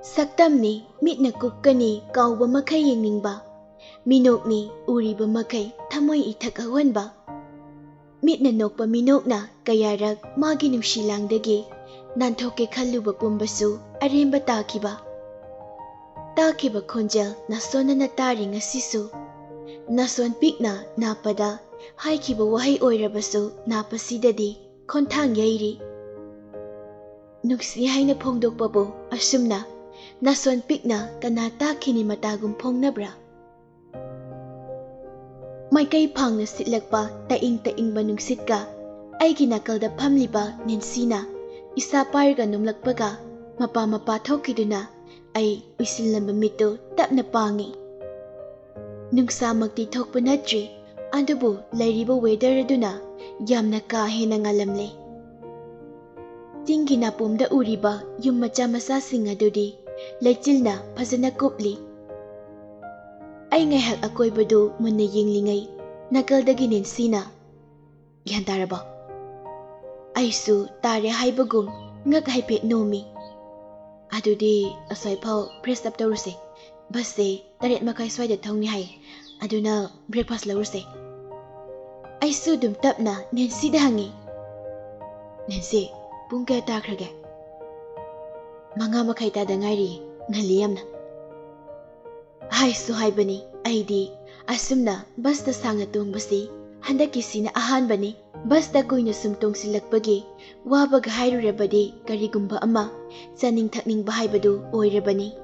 Saktamni mitna kukkani kauba makai yengningba. Minokni uriba makai thamoi ithak awanba. Mitna nokpa minokna kayarak magi nungsilangdagi nanthoke khalluba pumbasu aremba takiba. Takiba khonjel nasonana tari ngasisu. Nason Pikna napada haikiba wahai oirabasu napasidadi khonthang yairi. Nuksi haina phongdokpabu asumna Nason Pikna kana takini matagum phongnabra. Maikai phangna sitlakpa taing-taingba nungsitka aigi nakalda phamliba Nensina isa parga numlakpaga mapa thokiduna ai uisilnamba mittu tapna pangi. Nungsamakti thokpa natri adubu lairiba weather aduna yamna ka hena ngalamle. Tingi napumda uriba yum macha masasing adudi lechilna phajana kupli. Ai ngaihak akoibadu munna yenglingai nakaldagi Nensina gyan taraba. Aisu tare haibagum ngak haipet nomi. Adudi asoi phau press up tawruse. Base taret makai swai da thongni hai aduna breakfast lawruse. Aisu dum tapna Nancy da hangi. Nancy, pung kaya takrage? Manga makai ta da ngairi ngaliyamna. Haisu haibani aidi asumna basta sanga tumbasi handaki sina ahanbani. Basta kuina sumtong silakpagi wabaga hairurabadi karigumba ama saning thakning bahaibadu oirabani.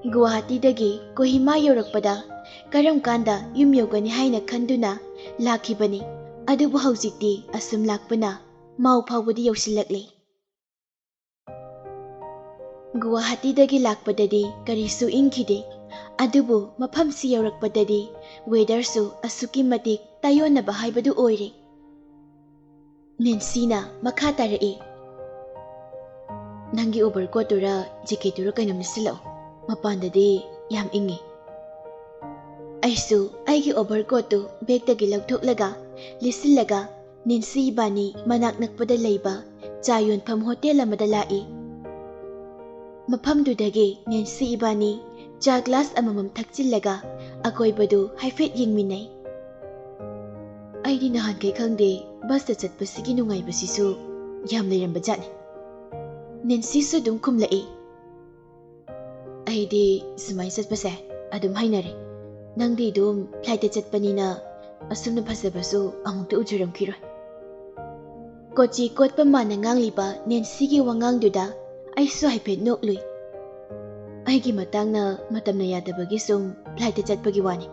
Guwahati-dagi Kohima yaurakpada karam kanda yum yogani haina khanduna lakhibani. Adubu haujikti asum lakpana mau phawbadi yausilakle. Guwahati-dagi lakpadadi karisu ingkhide. Adubu maphamsi yaurakpadadi weather su asuki matik tayonaba haibadu oire. Nensina makha tarai. Nangi overcoat tura jacket tura kainam nisilao. Mapandadi yam ingi. Aisu aigi overcoat tu bag-dagi lagthoklaga lisillaga Nancy bani manak nakpada leiba chayon pham hotel amada lai. Maphamdudagi Nancy bani cha glass amamam thakchillaga akoibadu haifet yengminai. Aidi nahan kai khangde bus ta chatpasigi nungaibasisu yam leiramba jatni. Nancy su dum khumlai. Aidi sumai chatpase adum hainare. Nangdi dum flight ta chatpanina asumna phasabasu amukta ujuramkhiroi. Kochi kotpa mana ngangliba Nancy gi wangangduda aisu haifet noklui. Aigi matangna matamna yadabagi sum flight ta chatpagi wani.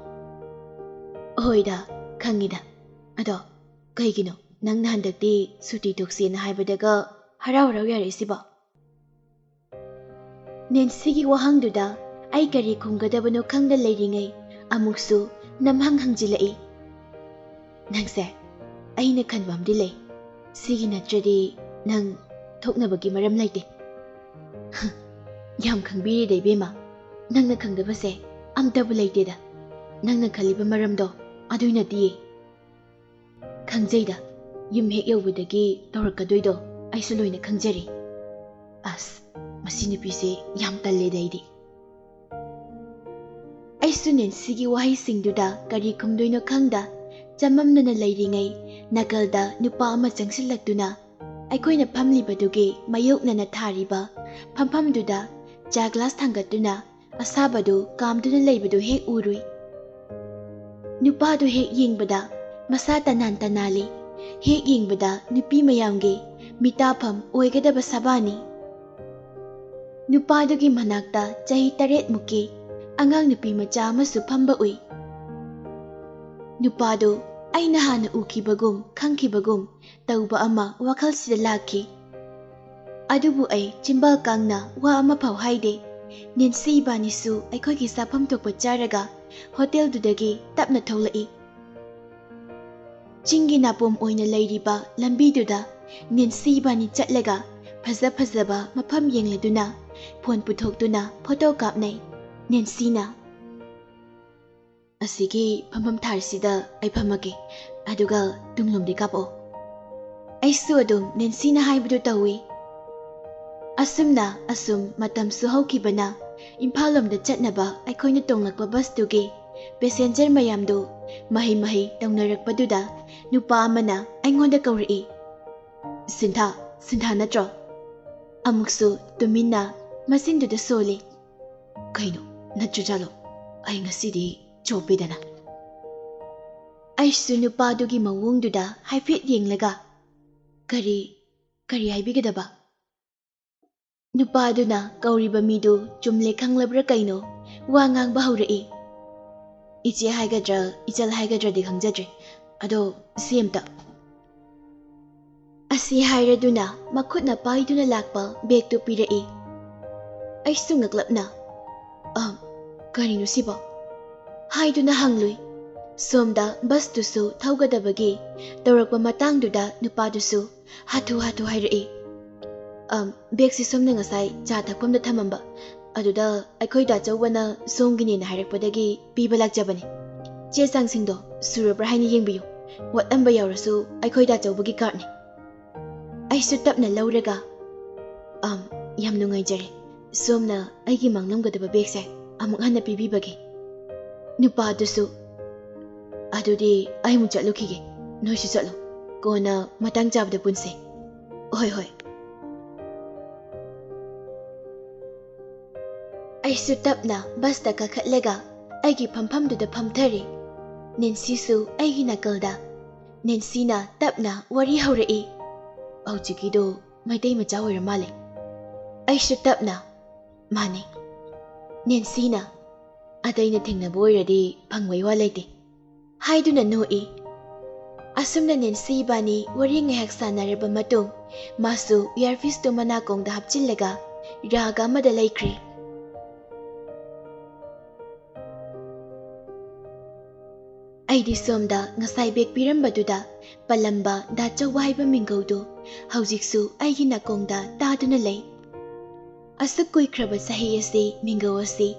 Hoida khangida. Ado kaigino nang nahandakti suti toksina haibadaga harau yarisiba. Nancy gi wahangduda ai kari khumgadabano khangda leiringai amuksu namhang hangjilai. Nangse aina khanbamdi lei. Sigi natradi nang thoknabagi maram laite. Yam khangbiri dei bema. Nangna khangdabase amtabu laiteda. Nangna khaliba maramdo aduina diye. Khangjaida yum hek yobudagi tawrakadoido aisu loina khangjari. As masi nupise yam talle daidi. Aisu Nancy gi wahai singduda kari khumdoino khangda chamamnana leiringai nagalda nupa ama changsillaktuna aikoina phamlibadugi mayoknana thariba phamdhuda cha glass thangatuna asabadu kamduna leibadu hek urui. Nupadu hek yengbada masa tanan tanali hek yengbada nupi mayamge mitafam oigadaba sabani. Nupadugi manakta chahi 8 muki angang nupi macha amasu phamba ui. Nupado aina hana ukibagum khangkibagum tauba ama wakhal sida lakhi. Adubu ai chimbal kangna wa ama phau haide. Nancy banisu aikhoigi sapham thokpa charaga hotel dudagi tapna tholai. Chingi napom oina leiriba lambi duda Nancy bani chatlaga phajaba mapham yengladuna phone puthokduna photo kapnai. Nancy na asigi phamam tharsida ai phamage aduga tunglomdi kapo. Aisu adum Nancy na haibadu tawi. ꯑꯁꯨꯝꯅ ꯑꯁꯨꯝ ꯃꯇꯝꯁꯨ ꯍꯧꯈꯤꯕꯅ ꯏꯝꯐꯥꯜꯂꯣꯝꯗ ꯆꯠꯅꯕ ꯑꯩꯈꯣꯏꯅ ꯇꯣꯡꯂꯛꯄ ꯕꯁꯇꯨꯒꯤ passenger ꯃꯌꯥꯝꯗꯨ ꯃꯍꯩ ꯃꯍꯩ ꯇꯧꯅꯔꯛꯄꯗꯨꯗ ꯅꯨꯄꯥ ꯑꯃꯅ ꯑꯩꯉꯣꯟꯗ ꯀꯧꯔꯛꯏ꯫ ꯁꯤꯟꯊꯥ ꯅꯠꯇ꯭ꯔꯣ? ꯑꯃꯨꯛꯁꯨ ꯇꯨꯃꯤꯟꯅ ꯃꯆꯤꯟꯗꯨꯗ ꯁꯣꯜꯂꯤ꯫ ꯀꯩꯅꯣ ꯅꯠꯇ꯭ꯔꯖꯥꯠꯂꯣ? ꯑꯩ ꯉꯁꯤꯗꯤ ꯆꯣꯞꯄꯦꯗꯅ꯫ ꯑꯩꯁꯨ ꯅꯨꯄꯥꯗꯨꯒꯤ ꯃꯑꯣꯡꯗꯨꯗ ꯍꯥꯏꯐꯦꯠ ꯌꯦꯡꯂꯒ ꯀꯔꯤ ꯍꯥꯏꯕꯤꯒꯗꯕ? ꯅꯨꯄꯥꯗꯨꯅ ꯀꯧꯔꯤꯕ ꯃꯤꯗꯨ ꯆꯨꯝꯂꯦ ꯈꯪꯂꯕ꯭ꯔꯥ ꯀꯩꯅꯣ ꯋꯥ ꯉꯥꯡꯕ ꯍꯧꯔꯛꯏ꯫ ꯏꯆꯦ ꯍꯥꯏꯒꯗ꯭ꯔꯥ ꯏꯆꯜ ꯍꯥꯏꯒꯗ꯭ꯔꯥꯗꯤ ꯈꯪꯖꯗ꯭ꯔꯦ, ꯑꯗꯣ ꯁꯤ ꯑꯝꯇ꯫ ꯑꯁꯤ ꯍꯥꯏꯔꯗꯨꯅ ꯃꯈꯨꯠꯅ ꯄꯥꯏꯗꯨꯅ ꯂꯥꯛꯄ ꯕꯦꯒꯇꯨ ꯄꯤꯔꯛꯏ꯫ ꯑꯩꯁꯨ ꯉꯛꯂꯞꯅ ꯀꯔꯤꯅꯣ ꯁꯤꯕꯣ ꯍꯥꯏꯗꯨꯅ ꯍꯪꯂꯨꯏ꯫ ꯁꯣꯝꯗ ꯕꯁꯇꯨꯁꯨ ꯊꯧꯒꯗꯕꯒꯤ ꯇꯧꯔꯛꯄ ꯃꯇꯥꯡꯗꯨꯗ ꯅꯨꯄꯥꯗꯨꯁꯨ ꯍꯥꯊꯨ ꯍꯥꯊꯨ ꯍꯥꯏꯔꯛꯏ꯫ ꯕꯦꯒꯁꯤ ꯁꯣꯝꯅ ꯉꯁꯥꯏ ꯆꯥ ꯊꯛꯐꯝꯗ ꯊꯝꯃꯝꯕ, ꯑꯗꯨꯗ ꯑꯩꯈꯣꯏ ꯗꯥꯆꯧꯕꯅ ꯁꯣꯝꯒꯤꯅꯦꯅ ꯍꯥꯏꯔꯛꯄꯗꯒꯤ ꯄꯤꯕ ꯂꯥꯛꯆꯕꯅꯤ꯫ ꯆꯦ ꯆꯥꯡꯁꯤꯡꯗꯣ ꯁꯨꯔꯕ꯭ꯔꯥ ꯍꯥꯏꯅ ꯌꯦꯡꯕꯤꯌꯨ, ꯋꯥꯠꯂꯝꯕ ꯌꯥꯎꯔꯁꯨ ꯑꯩꯈꯣꯏ ꯗꯥꯆꯧꯕꯒꯤ ꯀꯥꯔꯠꯅꯤ꯫ ꯑꯩꯁꯨ ꯇꯞꯅ ꯂꯧꯔꯒ ꯌꯥꯝ ꯅꯨꯡꯉꯥꯏꯖꯔꯦ, ꯁꯣꯝꯅ ꯑꯩꯒꯤ ꯃꯥꯡꯂꯝꯒꯗꯕ ꯕꯦꯒꯁꯦ ꯑꯃꯨꯛ ꯍꯟꯅ ꯄꯤꯕꯤꯕꯒꯤ꯫ ꯅꯨꯄꯥꯗꯨꯁꯨ ꯑꯗꯨꯗꯤ ꯑꯩꯃꯨꯛ ꯆꯠꯂꯨꯈꯤꯒꯦ, ꯅꯣꯏꯁꯨ ꯆꯠꯂꯣ, ꯀꯣꯟꯅ ꯃꯇꯥꯡ ꯆꯥꯕꯗ ꯄꯨꯟꯁꯦ꯫ ꯍꯣꯏ꯫ ꯑꯩꯁꯨ ꯇꯞꯅ ꯕꯁꯇ ꯀꯥꯈꯠꯂꯒ ꯑꯩꯒꯤ ꯐꯝꯐꯝꯗꯨꯗ ꯐꯝꯊꯔꯦ꯫ ꯅꯦꯟꯁꯤꯁꯨ ꯑꯩꯒꯤ ꯅꯥꯀꯜꯗ꯫ ꯅꯦꯟꯁꯤꯅ ꯇꯞꯅ ꯋꯥꯔꯤ ꯍꯧꯔꯛꯏ꯫ ꯍꯧꯖꯤꯛꯀꯤꯗꯣ ꯃꯩꯇꯩ ꯃꯆꯥ ꯑꯣꯏꯔ ꯃꯥꯜꯂꯦ꯫ ꯑꯩꯁꯨ ꯇꯞꯅ ꯃꯥꯅꯦ꯫ ꯅꯦꯟꯁꯤꯅ ꯑꯇꯩꯅ ꯊꯦꯡꯅꯕ ꯑꯣꯏꯔꯗꯤ ꯐꯪꯕꯩ ꯋꯥ ꯂꯩꯇꯦ ꯍꯥꯏꯗꯨꯅ ꯅꯣꯛꯏ꯫ ꯑꯁꯨꯝꯅ ꯅꯦꯟꯁꯤ ꯏꯕꯥꯅꯤ ꯋꯥꯔꯤ ꯉꯥꯏꯍꯥꯛ ꯁꯥꯟꯅꯔꯕ ꯃꯇꯨꯡ ꯃꯥꯁꯨ ꯏꯌꯥꯔꯄꯤꯁꯇꯨ ꯃꯅꯥꯀꯣꯡꯗ ꯍꯥꯞꯆꯤꯜꯂꯒ ꯔꯥꯒ ꯑꯃꯗ ꯂꯩꯈ꯭ꯔꯦ꯫ ꯑꯩꯗꯤ ꯁꯣꯝꯗ ꯉꯁꯥꯏ ꯕꯦꯒ ꯄꯤꯔꯝꯕꯗꯨꯗ ꯄꯜꯂꯝꯕ ꯗꯥꯆꯧꯕ ꯍꯥꯏꯕ ꯃꯤꯡꯒꯧꯗꯨ ꯍꯧꯖꯤꯛꯁꯨ ꯑꯩꯒꯤ ꯅꯥꯀꯣꯡꯗ ꯇꯥꯗꯨꯅ ꯂꯩ꯫ ꯑꯁꯨꯛ ꯀꯨꯏꯈ꯭ꯔꯕ ꯆꯍꯤ ꯑꯁꯤ ꯃꯤꯡꯒꯧ ꯑꯁꯤ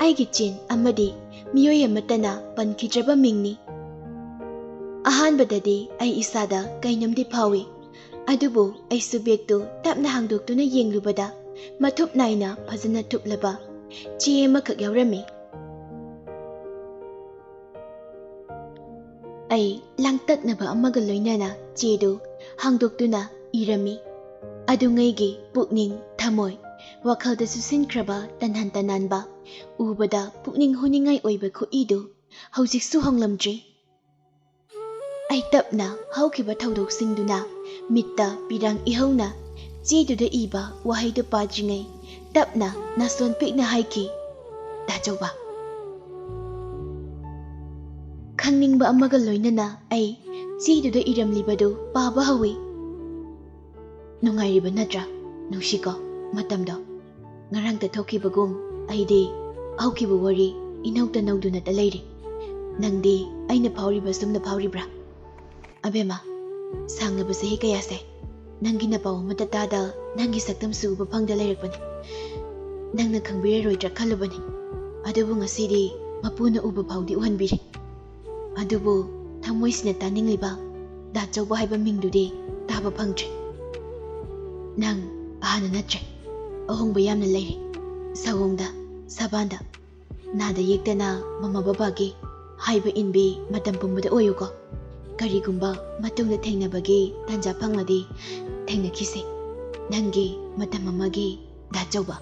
ꯑꯩꯒꯤ ꯆꯤꯟ ꯑꯃꯗꯤ ꯃꯤꯑꯣꯏ ꯑꯃꯠꯇꯅ ꯄꯟꯈꯤꯗ꯭ꯔꯕ ꯃꯤꯡꯅꯤ꯫ ꯑꯍꯥꯟꯕꯗꯗꯤ ꯑꯩ ꯏꯁꯥꯗ ꯀꯩꯅꯣꯝꯗꯤ ꯐꯥꯎꯏ, ꯑꯗꯨꯕꯨ ꯑꯩꯁꯨ ꯕꯦꯒꯇꯨ ꯇꯞꯅ ꯍꯥꯡꯗꯣꯛꯇꯨꯅ ꯌꯦꯡꯂꯨꯕꯗ ꯃꯊꯨꯞ ꯅꯥꯏꯅ ꯐꯖꯅ ꯊꯨꯞꯂꯕ ꯆꯦ ꯑꯃꯈꯛ ꯌꯥꯎꯔꯝꯃꯤ꯫ ꯑꯩ ꯂꯥꯡꯇꯛꯅꯕ ꯑꯃꯒ ꯂꯣꯏꯅꯅ ꯆꯦꯗꯨ ꯍꯥꯡꯗꯣꯛꯇꯨꯅ ꯏꯔꯝꯃꯤ꯫ ꯑꯗꯨꯉꯩꯒꯤ ꯄꯨꯛꯅꯤꯡ ꯊꯃꯣꯏ ꯋꯥꯈꯜꯗ ꯆꯨꯁꯤꯟꯈ꯭ꯔꯕ ꯇꯟꯍꯟ ꯇꯅꯥꯟꯕ ꯎꯕꯗ ꯄꯨꯛꯅꯤꯡ ꯍꯨꯅꯤꯡꯉꯥꯏ ꯑꯣꯏꯕ ꯈꯨꯏꯗꯨ ꯍꯧꯖꯤꯛꯁꯨ ꯍꯣꯡꯂꯝꯗ꯭ꯔꯤ꯫ ꯑꯩ ꯇꯞꯅ ꯍꯧꯈꯤꯕ ꯊꯧꯗꯣꯛꯁꯤꯡꯗꯨꯅ ꯃꯤꯠꯇ ꯄꯤꯔꯥꯡ ꯏꯍꯧꯅ ꯆꯦꯗꯨꯗ ꯏꯕ ꯋꯥꯍꯩꯗꯨ ꯄꯥꯗ꯭ꯔꯤꯉꯩ ꯇꯞꯅ ꯅꯥꯁꯣꯟ ꯄꯤꯛꯅ ꯍꯥꯏꯈꯤ, ꯗꯥꯆꯧꯕ꯫ ꯈꯪꯅꯤꯡꯕ ꯑꯃꯒ ꯂꯣꯏꯅꯅ ꯑꯩ ꯆꯦꯗꯨꯗ ꯏꯔꯝꯂꯤꯕꯗꯨ ꯄꯥꯕ ꯍꯧꯏ꯫ ꯅꯨꯡꯉꯥꯏꯔꯤꯕ ꯅꯠꯇ꯭ꯔꯥ? ꯅꯨꯡꯁꯤꯀꯣ ꯃꯇꯝꯗꯣ꯫ ꯉꯔꯥꯡꯇ ꯊꯣꯛꯈꯤꯕꯒꯨꯝ ꯑꯩꯗꯤ ꯍꯧꯈꯤꯕ ꯋꯥꯔꯤ ꯏꯅꯧꯇ ꯅꯧꯗꯨꯅꯇ ꯂꯩꯔꯤ꯫ ꯅꯪꯗꯤ ꯑꯩꯅ ꯐꯥꯎꯔꯤꯕ ꯁꯨꯝꯅ ꯐꯥꯎꯔꯤꯕ꯭ꯔꯥ? ꯑꯕꯦꯝꯃ, ꯁꯥꯡꯂꯕ ꯆꯍꯤ ꯀꯌꯥꯁꯦ ꯅꯪꯒꯤ ꯅꯄꯥꯎ ꯑꯃꯠꯇ ꯇꯥꯗ ꯅꯪꯒꯤ ꯁꯛꯇꯝꯁꯨ ꯎꯕ ꯐꯪꯗ ꯂꯩꯔꯛꯄꯅꯤ꯫ ꯅꯪꯅ ꯈꯪꯕꯤꯔꯔꯣꯏꯗ꯭ꯔꯥ ꯈꯜꯂꯨꯕꯅꯤ, ꯑꯗꯨꯕꯨ ꯉꯁꯤꯗꯤ ꯃꯄꯨꯅ ꯎꯕ ꯐꯥꯎꯗꯤ ꯎꯍꯟꯕꯤꯔꯤ꯫ ꯑꯗꯨꯕꯨ ꯊꯃꯣꯏꯁꯤꯅ ꯇꯥꯅꯤꯡꯂꯤꯕ ꯗꯥꯆꯧꯕ ꯍꯥꯏꯕ ꯃꯤꯡꯗꯨꯗꯤ ꯇꯥꯕ ꯐꯪꯗ꯭ꯔꯦ꯫ ꯅꯪ ꯍꯥꯟꯅ ꯅꯠꯇ꯭ꯔꯦ, ꯑꯍꯣꯡꯕ ꯌꯥꯝꯅ ꯂꯩꯔꯤ꯫ ꯁꯑꯣꯡꯗ, ꯁꯕꯥꯟꯗ, ꯅꯥꯗ ꯌꯦꯛꯇꯅ ꯃꯃꯥ ꯕꯕꯥꯒꯤ ꯍꯥꯏꯕ ꯏꯟꯕꯤ ꯃꯇꯝ ꯄꯨꯝꯕꯗ ꯑꯣꯏꯌꯨꯀꯣ꯫ ꯀꯔꯤꯒꯨꯝꯕ ꯃꯇꯨꯡꯗ ꯊꯦꯡꯅꯕꯒꯤ ꯇꯥꯟꯖꯥ ꯐꯪꯂꯗꯤ ꯊꯦꯡꯅꯈꯤꯁꯦ, ꯅꯪꯒꯤ ꯃꯇꯝ ꯑꯃꯒꯤ ꯗꯥꯆꯧꯕ꯫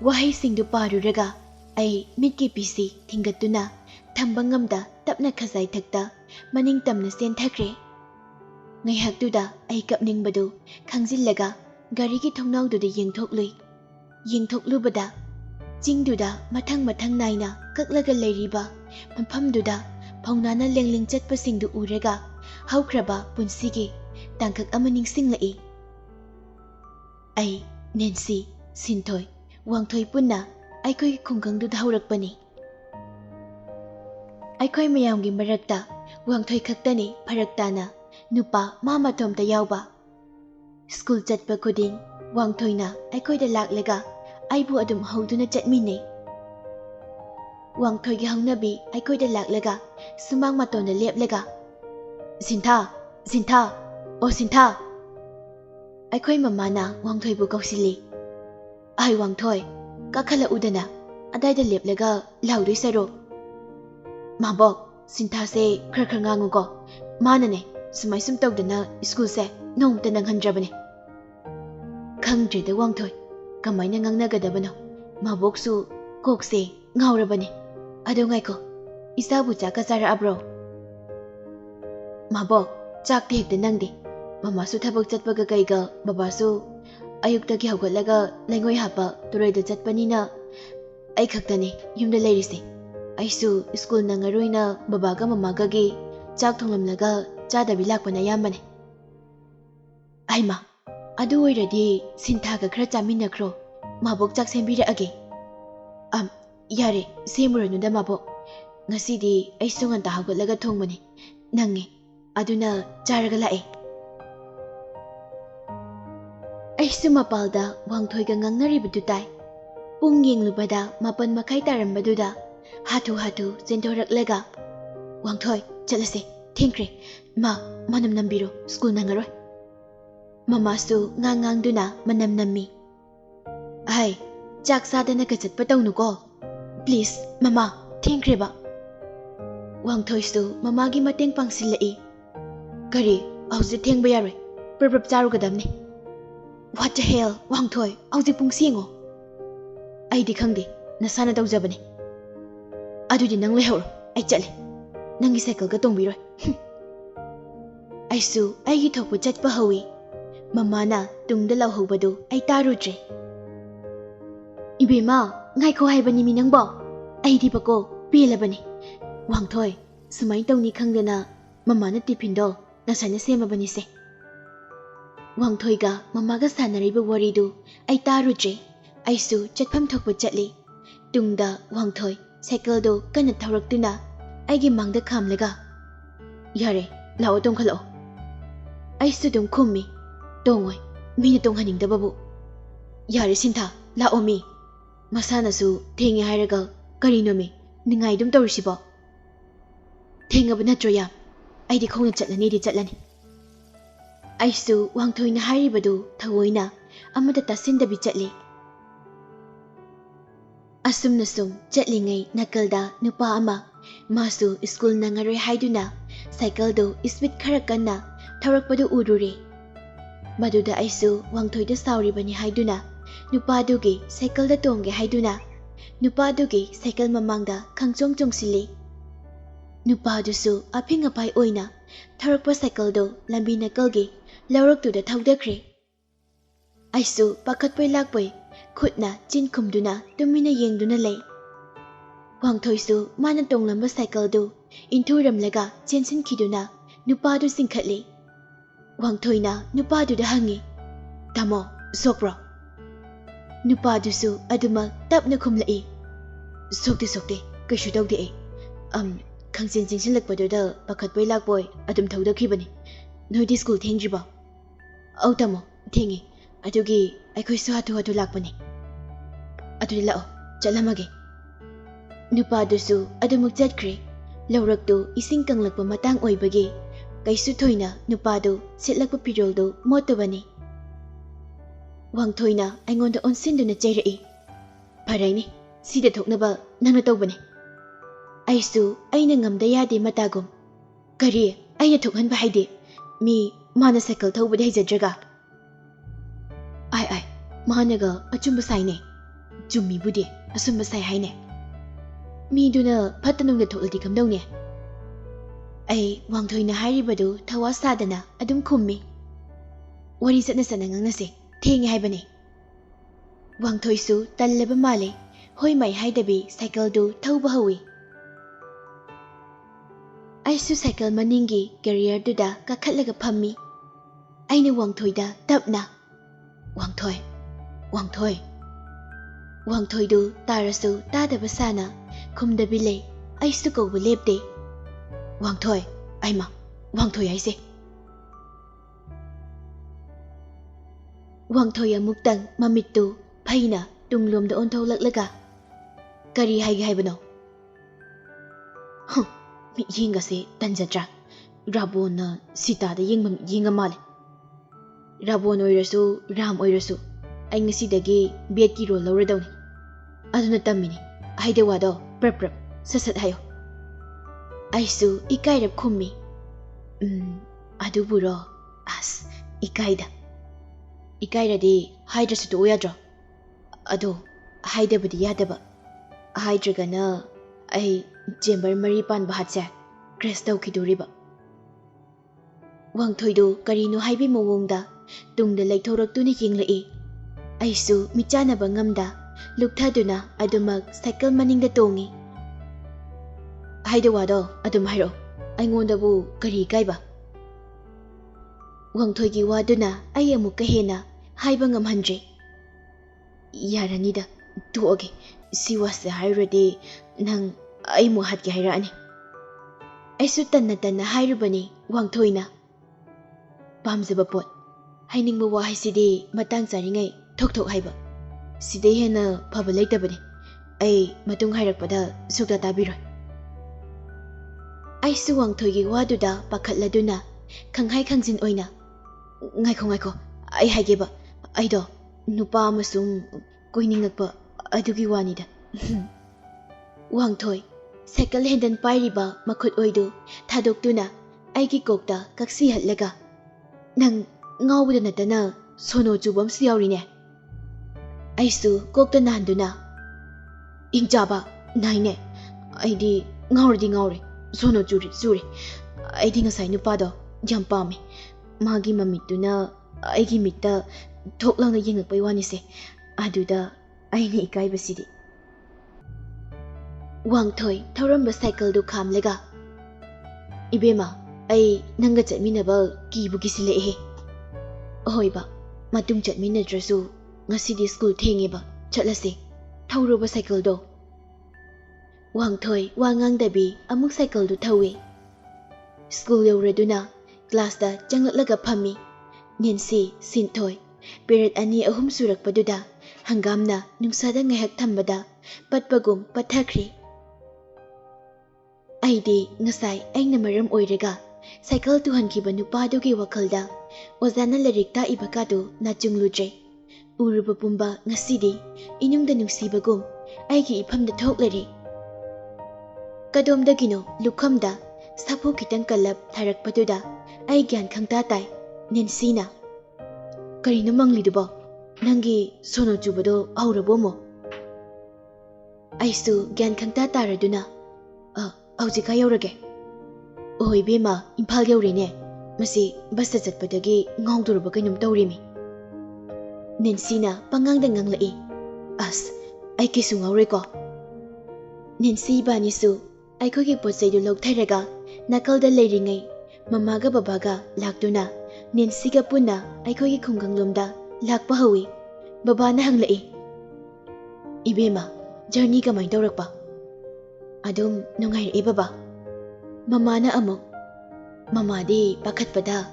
ꯋꯥꯍꯩꯁꯤꯡꯗꯨ ꯄꯥꯔꯨꯔꯒ ꯑꯩ ꯃꯤꯠꯀꯤ ꯄꯤꯁꯤ ꯊꯤꯡꯒꯠꯇꯨꯅ ꯊꯝꯕ ꯉꯝꯗ ꯇꯞꯅ ꯈꯖꯥꯏꯊꯛꯇ ꯃꯅꯤꯡ ꯇꯝꯅ ꯆꯦꯟꯊꯈ꯭ꯔꯦ꯫ ꯉꯥꯏꯍꯥꯛꯇꯨꯗ ꯑꯩ ꯀꯞꯅꯤꯡꯕꯗꯨ ꯈꯪꯖꯤꯜꯂꯒ ꯒꯥꯔꯤꯒꯤ ꯊꯣꯡꯅꯥꯎꯗꯨꯗ ꯌꯦꯡꯊꯣꯛꯂꯨꯏ꯫ ꯌꯦꯡꯊꯣꯛꯂꯨꯕꯗ ꯆꯤꯡꯗꯨꯗ ꯃꯊꯪ ꯃꯊꯪ ꯅꯥꯏꯅ ꯀꯛꯂꯒ ꯂꯩꯔꯤꯕ ꯃꯐꯝꯗꯨꯗ ꯐꯧꯅꯥꯅ ꯂꯦꯡꯂꯦꯡ ꯆꯠꯄꯁꯤꯡꯗꯨ ꯎꯔꯒ ꯍꯧꯈ꯭ꯔꯕ ꯄꯨꯟꯁꯤꯒꯤ ꯇꯥꯡꯀꯛ ꯑꯃ ꯅꯤꯡꯁꯤꯡꯂꯛꯏ꯫ ꯑꯩ, ꯅꯦꯟꯁꯤ, ꯁꯤꯟꯊꯣꯏ, ꯋꯥꯡꯊꯣꯏ ꯄꯨꯟꯅ ꯑꯩꯈꯣꯏꯒꯤ ꯈꯨꯡꯒꯪꯗꯨꯗ ꯍꯧꯔꯛꯄꯅꯤ꯫ ꯑꯩꯈꯣꯏ ꯃꯌꯥꯝꯒꯤ ꯃꯔꯛꯇ ꯋꯥꯡꯊꯣꯏ ꯈꯛꯇꯅꯤ ꯐꯔꯛ ꯇꯥꯅ ꯅꯨꯄꯥ ꯃꯥ ꯃꯇꯣꯝꯇ ꯌꯥꯎꯕ꯫ ꯁ꯭ꯀꯨꯜ ꯆꯠꯄ ꯈꯨꯗꯤꯡ ꯋꯥꯡꯊꯣꯏꯅ ꯑꯩꯈꯣꯏꯗ ꯂꯥꯛꯂꯒ ꯑꯩꯕꯨ ꯑꯗꯨꯝ ꯍꯧꯗꯨꯅ ꯆꯠꯃꯤꯟꯅꯩ꯫ ꯋꯥꯡꯊꯣꯏꯒꯤ ꯍꯧꯅꯕꯤ ꯑꯩꯈꯣꯏꯗ ꯂꯥꯛꯂꯒ ꯁꯨꯃꯥꯡ ꯃꯇꯣꯟꯗ ꯂꯦꯞꯂꯒ, ꯁꯤꯟꯊꯥ, ꯑꯣ ꯁꯤꯟꯊꯥ ꯑꯩꯈꯣꯏ ꯃꯃꯥꯅ ꯋꯥꯡꯊꯣꯏꯕꯨ ꯀꯧꯁꯤꯜꯂꯤ ꯑꯩ ꯋꯥꯡꯊꯣꯏ ꯀꯥꯈꯠꯂꯛꯎꯗꯅ ꯑꯗꯥꯏꯗ ꯂꯦꯞꯂꯒ ꯂꯥꯎꯗꯣꯏ ꯁꯔꯨꯛ ꯃꯥꯕꯣꯛ ꯁꯤꯟꯊꯥꯁꯦ ꯈꯔ ꯈꯔ ꯉꯥꯡꯉꯨꯀꯣ ꯃꯥꯅꯅꯦ ꯁꯨꯃꯥꯏ ꯁꯨꯝ ꯇꯧꯗꯅ ꯁ꯭ꯀꯨꯜꯁꯦ ꯅꯣꯡꯃꯇ ꯅꯪꯍꯟꯗ꯭ꯔꯕꯅꯦ ꯈꯪꯗ꯭ꯔꯦꯗ ꯋꯥꯡꯊꯣꯏ ꯀꯃꯥꯏꯅ ꯉꯥꯡꯅꯒꯗꯕꯅꯣ ꯃꯥꯕꯣꯛꯁꯨ ꯀꯣꯛꯁꯦ ꯉꯥꯎꯔꯕꯅꯦ ꯑꯗꯣ ꯉꯥꯏꯈꯣ ꯏꯆꯥꯕꯨ ꯆꯥꯛꯀ ꯆꯥꯔꯛꯑꯕ꯭ꯔꯣ ꯃꯥꯕꯣꯛ ꯆꯥꯛꯇꯤ ꯍꯦꯛꯇ ꯅꯪꯗꯦ ꯃꯃꯥꯁꯨ ꯊꯕꯛ ꯆꯠꯄꯒ ꯀꯩꯒ ꯕꯕꯥꯁꯨ ꯑꯌꯨꯛꯇꯒꯤ ꯍꯧꯒꯠꯂꯒ ꯂꯩꯉꯣꯏ ꯍꯥꯞꯄ ꯇꯨꯔꯩꯗ ꯆꯠꯄꯅꯤꯅ ꯑꯩ ꯈꯛꯇꯅꯦ ꯌꯨꯝꯗ ꯂꯩꯔꯤꯁꯦ ꯑꯩꯁꯨ ꯁ꯭ꯀꯨꯜ ꯅꯪꯉꯔꯣꯏꯅ ꯕꯕꯥꯒ ꯃꯃꯥꯒꯒꯤ ꯆꯥꯛ ꯊꯣꯡꯂꯝꯂꯒ ꯆꯥꯗꯕꯤ ꯂꯥꯛꯄꯅ ꯑꯌꯥꯝꯕꯅꯦ ꯑꯩꯃ ꯑꯗꯨ ꯑꯣꯏꯔꯗꯤ ꯁꯤꯟꯊꯥꯒ ꯈꯔ ꯆꯥꯃꯤꯟꯅꯈ꯭ꯔꯣ ꯃꯥꯕꯣꯛ ꯆꯥꯛ ꯁꯦꯝꯕꯤꯔꯛꯑꯒꯦ ꯌꯥꯔꯦ ꯁꯦꯝꯃꯨꯔꯅꯨꯗ ꯃꯥꯕꯣꯛ ꯉꯁꯤꯗꯤ ꯑꯩꯁꯨ ꯉꯟꯇꯥ ꯍꯧꯒꯠꯂꯒ ꯊꯣꯡꯕꯅꯦ ꯅꯪꯉꯦ ꯑꯗꯨꯅ ꯆꯥꯔꯒ ꯂꯥꯛꯑꯦ ꯑꯩꯁꯨ ꯃꯄꯥꯜꯗ ꯋꯥꯡꯊꯣꯏꯒ ꯉꯥꯡꯅꯔꯤꯕꯗꯨ ꯇꯥꯏ ꯄꯨꯡ ꯌꯦꯡꯂꯨꯕꯗ 7:30 ꯇꯥꯔꯝꯕꯗꯨꯗ ꯍꯥꯊꯨ ꯍꯥꯊꯨ ꯆꯦꯟꯊꯣꯔꯛꯂꯒ ꯋꯥꯡꯊꯣꯏ ꯆꯠꯂꯁꯦ ꯊꯦꯡꯈ꯭ꯔꯦ ꯃꯅꯝ ꯅꯝꯕꯤꯔꯣ ꯁ꯭ꯀꯨꯜ ꯅꯪꯉꯔꯣꯏ ꯃꯃꯥꯁꯨ ꯉꯥꯡꯗꯨꯅ ꯃꯅꯝ ꯅꯝꯃꯤ ꯑꯩ ꯆꯥꯛ ꯆꯥꯗꯅꯒ ꯆꯠꯄ ꯇꯧꯅꯨꯀꯣ ꯄ꯭ꯂꯤꯖ ꯃꯃꯥ ꯊꯦꯡꯈ꯭ꯔꯦꯕ ꯋꯥꯡꯊꯣꯏꯁꯨ ꯃꯃꯥꯒꯤ ꯃꯇꯦꯡ ꯄꯥꯡꯁꯤꯜꯂꯛꯏ ꯀꯔꯤ ꯍꯧꯖꯤꯛ ꯊꯦꯡꯕ ꯌꯥꯔꯣꯏ ꯄ꯭ꯔꯞ ꯆꯥꯔꯨꯒꯗꯕꯅꯤ What the hell ꯋꯥꯡꯊꯣꯏ ꯍꯧꯖꯤꯛ ꯄꯨꯡ ꯁꯦꯡꯉꯣ ꯑꯩꯗꯤ ꯈꯪꯗꯦ ꯅꯁꯥꯅ ꯇꯧꯖꯕꯅꯦ ꯑꯗꯨꯗꯤ ꯅꯪ ꯂꯩꯍꯧꯔꯣ ꯑꯩ ꯆꯠꯂꯦ ꯅꯪꯒꯤ ꯁꯥꯏꯀꯜꯒ ꯇꯣꯡꯕꯤꯔꯣꯏ ꯑꯩꯁꯨ ꯑꯩꯒꯤ ꯊꯣꯛꯄ ꯆꯠꯄ ꯍꯧꯏ ꯃꯃꯥꯅ ꯇꯨꯡꯗ ꯂꯥꯎꯍꯧꯕꯗꯨ ꯑꯩ ꯇꯥꯔꯨꯗ꯭ꯔꯦ 이베마 ngaiko 하이바님이 낭보 아이디 바고 삐엘라바니 왕토이 수마이 똥니 칸게나 마마나 티핀도 나사나 세마바니세 왕토이가 마마가 사나리바 워리도 아이 따루제 아이수 쳇팜 톡부 잣리 뚱다 왕토이 사이클도 까나 타럭드나 아이기 망다 캄레가 야레 라오 똥칼로 아이수 동 콤미 똥오이 미니 똥하닝다 바부 야레 신타 라오미 마사나수 ꯊꯦꯡꯉꯦ ꯍꯥꯏꯔꯒ ꯀꯔꯤꯅꯣꯃꯤ ꯅꯤꯡꯉꯥꯏ ꯑꯗꯨꯝ ꯇꯧꯔꯤꯁꯤꯕꯣ ꯊꯦꯡꯉꯕ ꯅꯠꯇ꯭ꯔꯣ ꯑꯩꯗꯤ ꯈꯣꯡꯅ ꯆꯠꯂꯅꯤ ꯑꯩꯁꯨ ꯋꯥꯡꯊꯣꯏꯅ ꯍꯥꯏꯔꯤꯕꯗꯨ ꯊꯑꯣꯏꯅ ꯑꯃꯗ ꯇꯥꯁꯤꯟꯗꯕꯤ ꯆꯠꯂꯤ ꯑꯁꯨꯝꯅ ꯁꯨꯝ ꯆꯠꯂꯤꯉꯩ ꯅꯥꯀꯜꯗ ꯅꯨꯄꯥ ꯑꯃ ꯃꯥꯁꯨ ꯁ꯭ꯀꯨꯜ ꯅꯪꯉꯔꯣꯏ ꯍꯥꯏꯗꯨꯅ ꯁꯥꯏꯀꯜꯗꯨ ꯁ꯭ꯄꯤꯗ ꯈꯔ ꯀꯟꯅ ꯊꯧꯔꯛꯄꯗꯨ ꯎꯔꯨꯔꯦ ꯃꯗꯨꯗ ꯑꯩꯁꯨ ꯋꯥꯡꯊꯣꯏꯗ ꯁꯥꯎꯔꯤꯕꯅꯤ ꯍꯥꯏꯗꯨꯅ ꯅꯨꯄꯥꯗꯨꯒꯤ ꯁꯥꯏꯀꯜꯗ ꯇꯣꯡꯒꯦ ꯍꯥꯏꯗꯨꯅ ꯅꯨꯄꯥꯗꯨꯒꯤ ꯁꯥꯏꯀꯜ ꯃꯃꯥꯡꯗ ꯈꯪꯆꯣꯡ ꯆꯣꯡꯁꯤꯜꯂꯤ ꯅꯨꯄꯥꯗꯨꯁꯨ ꯑꯐꯤꯡ ꯑꯐꯥꯏ ꯑꯣꯏꯅ ꯊꯧꯔꯛꯄ ꯁꯥꯏꯀꯜꯗꯨ ꯂꯝꯕꯤ ꯅꯥꯀꯜꯒꯤ ꯂꯧꯔꯛꯇꯨꯗ ꯊꯧꯗꯈ꯭ꯔꯦ ꯑꯩꯁꯨ ꯄꯥꯈꯠꯄꯣꯏ ꯂꯥꯛꯄꯣꯏ ꯈꯨꯠꯅ ꯆꯤꯟ ꯈꯨꯝꯗꯨꯅ ꯇꯨꯃꯤꯟꯅ ꯌꯦꯡꯗꯨꯅ ꯂꯩ ꯋꯥꯡꯊꯣꯏꯁꯨ ꯃꯥꯅ ꯇꯣꯡꯂꯝꯕ ꯁꯥꯏꯀꯜꯗꯨ ꯏꯟꯊꯨꯔꯝꯂꯒ ꯆꯦꯟꯁꯤꯟꯈꯤꯗꯨꯅ ꯅꯨꯄꯥꯗꯨ ꯆꯤꯡꯈꯠꯂꯤ ꯋꯥꯡꯊꯣꯏꯅ ꯅꯨꯄꯥꯗꯨꯗ ꯍꯪꯉꯤ ꯇꯥꯃꯣ ꯁꯣꯛꯄ꯭ꯔꯣ ꯅꯨꯄꯥꯗꯨꯁꯨ ꯑꯗꯨꯃꯛ ꯇꯞꯅ ꯈꯨꯝꯂꯛꯏ ꯁꯣꯛꯇꯦ ꯀꯩꯁꯨ ꯇꯧꯗꯦ ꯑꯩ ꯈꯪꯆꯦꯟ ꯆꯦꯟꯁꯤꯜꯂꯛꯄꯗꯨꯗ ꯄꯥꯈꯠꯄꯣꯏ ꯂꯥꯛꯄꯣꯏ ꯑꯗꯨꯝ ꯊꯧꯗꯈꯤꯕꯅꯤ ꯅꯣꯏꯗꯤ ꯁ꯭ꯀꯨꯜ ꯊꯦꯡꯗ꯭ꯔꯤꯕꯣ ꯑꯧ ꯇꯥꯃꯣ ꯊꯦꯡꯉꯦ ꯑꯗꯨꯒꯤ ꯑꯩꯈꯣꯏꯁꯨ ꯍꯥꯊꯨ ꯂꯥꯛꯄꯅꯤ ꯑꯗꯨꯗꯤ ꯂꯥꯛꯑꯣ ꯆꯠꯂꯝꯃꯒꯦ ꯅꯨꯄꯥꯗꯨꯁꯨ ꯑꯗꯨꯃꯛ ꯆꯠꯈ꯭ꯔꯦ ꯂꯧꯔꯛꯇꯨ ꯏꯁꯤꯡ ꯀꯪꯂꯛꯄ ꯃꯇꯥꯡ ꯑꯣꯏꯕꯒꯤ ꯀꯩꯁꯨ ꯊꯣꯏꯅ ꯅꯨꯄꯥꯗꯨ ꯁꯦꯠꯂꯛꯄ ꯐꯤꯔꯣꯜꯗꯨ ꯃꯣꯠꯇꯕꯅꯤ ꯋꯥꯡꯊꯣꯏꯅ ꯑꯩꯉꯣꯟꯗ ꯑꯣꯟꯁꯤꯟꯗꯨꯅ ꯆꯩꯔꯛꯏ ꯐꯔꯩꯅꯤ ꯁꯤꯗ ꯊꯣꯛꯅꯕ ꯅꯪꯅ ꯇꯧꯕꯅꯤ ꯑꯩꯁꯨ ꯑꯩꯅ ꯉꯝꯗ ꯌꯥꯗꯦ ꯃꯇꯥꯒꯨꯝ ꯀꯔꯤ ꯑꯩꯅ ꯊꯣꯛꯍꯟꯕ ꯍꯥꯏꯗꯤ ꯃꯥꯅ ꯁꯥꯏꯀꯜ ꯊꯧꯕꯗꯤ ꯍꯩꯖꯗ꯭ꯔꯒ ꯑꯥꯏ ꯃꯥꯅꯒ ꯑꯆꯨꯝꯕ ꯁꯥꯏꯅꯦ ꯆꯨꯝꯃꯤꯕꯨꯗꯤ ꯑꯆꯨꯝꯕ ꯁꯥꯏ ꯍꯥꯏꯅꯦ ꯃꯤꯗꯨꯅ ꯐꯠꯇ ꯅꯨꯡꯗ ꯊꯣꯛꯂꯗꯤ ꯀꯝꯗꯧꯅꯤ ꯑꯩ ꯋꯥꯡꯊꯣꯏꯅ ꯍꯥꯏꯔꯤꯕꯗꯨ ꯊꯋꯥ ꯁꯥꯗꯅ ꯑꯗꯨꯝ ꯈꯨꯝꯃꯤ ꯋꯥꯔꯤ ꯆꯠꯅ ꯉꯥꯡꯅꯁꯦ ꯊꯦꯡꯉꯦ ꯍꯥꯏꯕꯅꯤ ꯋꯥꯡꯊꯣꯏꯁꯨ ꯇꯜꯂꯕ ꯃꯥꯜꯂꯦ ꯍꯣꯏ ꯃꯥꯏ ꯍꯥꯏꯗꯕꯤ ꯁꯥꯏꯀꯜꯗꯨ ꯊꯧꯕ ꯍꯧꯏ ꯑꯩꯁꯨ ꯁꯥꯏꯀꯜ ꯃꯅꯤꯡꯒꯤ ꯀꯦꯔꯤꯌꯔꯗꯨꯗ ꯀꯥꯈꯠꯂꯒ ꯐꯝꯃꯤ ꯑꯩꯅ ꯋꯥꯡꯊꯣꯏꯗ ꯇꯞꯅ ꯋꯥꯡꯊꯣꯏꯗꯨ ꯇꯥꯔꯁꯨ ꯇꯥꯗꯕ ꯁꯥꯅ ꯈꯨꯝꯗꯕꯤ ꯂꯩ ꯑꯩꯁꯨ ꯀꯧꯕ ꯂꯦꯞꯇꯦ ꯋꯥꯡꯊꯣꯏ ꯑꯩꯃ ꯋꯥꯡꯊꯣꯏ ꯍꯥꯏꯁꯦ ꯋꯥꯡꯊꯣꯏ ꯑꯃꯨꯛꯇꯪ ꯃꯃꯤꯠꯇꯨ ꯐꯩꯅ ꯇꯨꯡꯂꯣꯝꯗ ꯑꯣꯟꯊꯣꯛꯂꯛꯂꯒ ꯀꯔꯤ ꯍꯥꯏꯒꯦ ꯍꯥꯏꯕꯅꯣ ꯃꯤꯠꯌꯦꯡꯒꯁꯦ ꯇꯟꯖꯗ꯭ꯔꯥ ꯔꯥꯕꯣꯟꯅ ꯁꯤꯇꯥꯗ ꯌꯦꯡꯕ ꯃꯤꯠꯌꯦꯡꯒ ꯃꯥꯜꯂꯦ Rabon oirasu Ram oirasu ai ngasidagi bedki role lauradawni aduna tammini haide wado prap sasat hayo aisu ikairap khummi aduburo as ikairadi haidrasu to yadro ado haidabadi yadaba haidragana ai chamber mari pan bahatse crash tawkiduriba Wangthoidu karino haibi mawongda tungda laithoraktuna yenglai aisu michanaba ngamda lukthaduna adumak cycle maningda tongi haidawado adum hairo aingondabu kari kaiba Wangthoigi waduna ai amukka hena haiba ngamhandre yaranida tuoge siwase hairade nang ai mu hatge hairani aisu tanna hairubani Wangthoina Pamzaba pot hainingba wahaisidi matang charingai thok haiba sidai hena phaba leitabani ai matung hairakpada sukta tabiroi ai su Wangthoigi waduda pakhatladuna khanghai khangjin oina ngaikho ai haigeba aido nupa amasung koiningakpa adugi wanida Wangthoi cycle hendan pairiba makhut oidu thadoktuna aigi kokta kaksi hatlaga Nang ngawda natana sono chubam siyaurine aisu kokta nanduna ingjaba naine aidi ngawre sono churi aidi ngasai nupado yam pame magi mamituna aigi mitta thoklang yengakpai wani se aduda aini ikaibasidi Wangthoi thoramba cycle du khamlega ibema ai nanga chatminaba kibu kisile hoiba matung chatminadrasu ngasidi school thengeba chatlase thauroba cycle do Wangthoi wangangdabi amuk cycle du thawe school yauraduna class da changlatlaga phami Nancy Sinthoi period ani ahum surakpaduda hangamna nungsada ngahak thambada patpagum pathakri aidi ngasai aina maram oiraga cycle tu hankiba nupadugi wakhalda ozana larikta ibakadu nachungludre uruba pumba ngasidi inungda nungsibagum aigi iphamda thoklari kadomdagino lukhamda sapu kitang kalap tharakpaduda ai gyan khangta tai Nensina karino manglidubo nangi sono chubado aurabomo aisu gyan khangta taraduna haujikai yaurage Oi bema Imphal yaurine masi basta chatpadagi ngawduruba kainum tawrimi Nensina pangangda nganglai as ai kisu ngawreko Nensi banisu aikogi potsaidu loktharaga nakalda leiringai mamaga babaga laktuna Nensiga punna aikogi khunganglomda lakpa hawi babana hanglai ibema journey kamai tawrakpa adum nungai baba Mamana amuk mamadi pakhatpada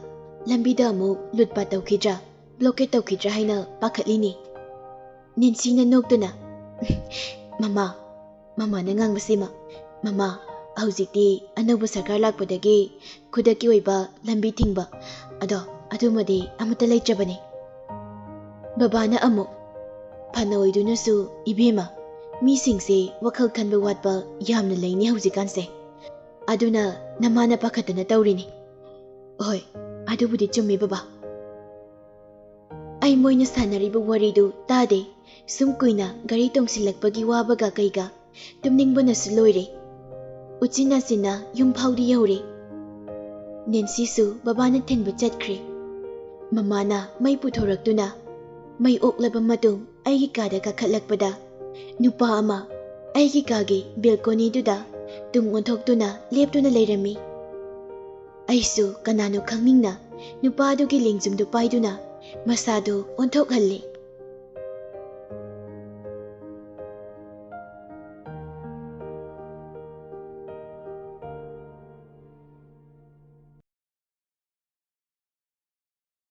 lambida amuk lutpa tawkhidra blockade tawkhidra haina pakhatlini Nensina noktuna mama na ngangbasima mama haujikti anauba sarkar lakpadagi khudaki oiba lambi thingba adumadi amata leitrabani babana amuk phana oidunasu ibema misingse wakhal khanba watpa yamna leini haujikanse aduna namana pakhatana tawrini hoi adubudi chummi baba ai moina sanariba waridu tade sum kuina gari tongsilakpagi wabaga kaiga tumningbana suloire uchina sina yumphawdi yaure Nancy su babana thenba chatkre mamana mai puthoraktuna mai oklaba matung aigi kada kakhatlakpada nupa ama aigi kagi balcony duda tung onthoktuna leptuna leirami aisu kanano khangningna nupadugi lingjumdu paiduna masado onthokhalle